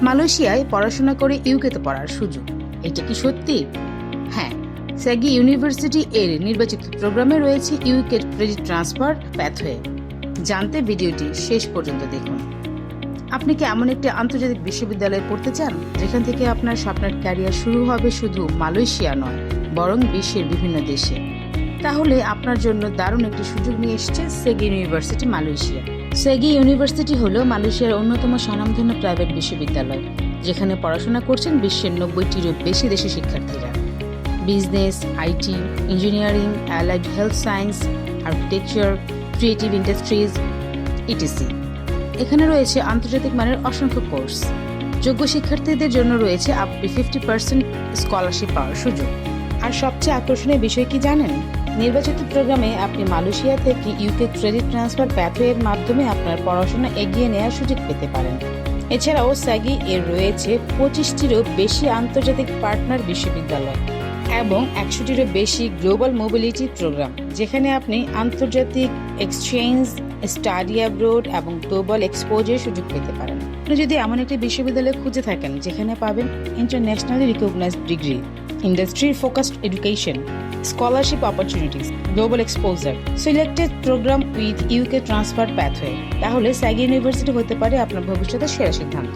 মালয়েশিয়ায় পড়াশোনা করে ইউকেতে পড়ার সুযোগ, এটা কি সত্যি? হ্যাঁ, স্যাগি ইউনিভার্সিটি এর নির্বাচিত প্রোগ্রামে রয়েছে ইউকে ক্রেডিট ট্রান্সফার প্যাথওয়ে। জানতে ভিডিওটি শেষ পর্যন্ত দেখুন। আপনি কি এমন একটি আন্তর্জাতিক বিশ্ববিদ্যালয়ে পড়তে চান যেখান থেকে আপনার স্বপ্নের ক্যারিয়ার শুরু হবে শুধু মালয়েশিয়া নয়, বরং বিশ্বের বিভিন্ন দেশে? তাহলে আপনার জন্য দারুণ একটি সুযোগ নিয়ে এসেছে saggy university Malaysia. Saggy university হল মালয়েশিয়ার অন্যতম স্বনামধন্য প্রাইভেট বিশ্ববিদ্যালয়, যেখানে পড়াশোনা করছেন বিশ্বের 90টিরও বেশি দেশের শিক্ষার্থীরা। Business, IT, engineering, allied health science, architecture, creative industries, etc. এখানে রয়েছে আন্তর্জাতিক মানের অসংখ্য কোর্স। যোগ্য শিক্ষার্থীদের জন্য রয়েছে আপ টু 50% স্কলারশিপ পাওয়ার সুযোগ। আর সবচেয়ে আকর্ষণীয় বিষয় কি জানেন? নির্বাচিত প্রোগ্রামে আপনি মালয়েশিয়া থেকে ইউকে ক্রেডিট ট্রান্সফার প্যাথওয়ের মাধ্যমে আপনার পড়াশোনা এগিয়ে নেওয়ার সুযোগ পেতে পারেন। এছাড়াও স্যাগি এর রয়েছে 25টিরও বেশি আন্তর্জাতিক পার্টনার বিশ্ববিদ্যালয় এবং 100টিরও বেশি গ্লোবাল মোবিলিটি প্রোগ্রাম, যেখানে আপনি আন্তর্জাতিক এক্সচেঞ্জ, স্টাডি অ্যাব্রোড এবং গ্লোবাল এক্সপোজার সুযোগ পেতে পারেন। আপনি যদি এমন একটি বিশ্ববিদ্যালয় খুঁজে থাকেন যেখানে পাবেন internationally recognised degree, industry focused education, scholarship opportunities, global exposure, selected programme with UK transfer pathway, তাহলে স্যাগি ইউনিভার্সিটি হতে পারে আপনার ভবিষ্যতের সেরা সিদ্ধান্ত।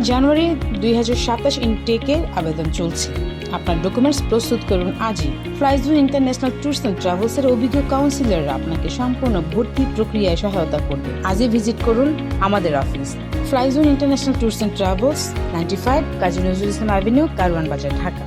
জানুয়ারি 2027 ইনটেকের আবেদন চলছে। আপনার ডকুমেন্টস প্রস্তুত করুন আজই। ফ্লাইজোন ইন্টারন্যাশনাল ট্যুরস অ্যান্ড ট্রাভেলসের অভিজ্ঞ কাউন্সিলররা আপনাকে সম্পূর্ণ ভর্তি প্রক্রিয়ায় সহায়তা করবে। আজই ভিজিট করুন আমাদের office, Flyzone International Tours and Travels, 95 Kazi Nazrul Islam Avenue, Karwan Bazar, Dhaka.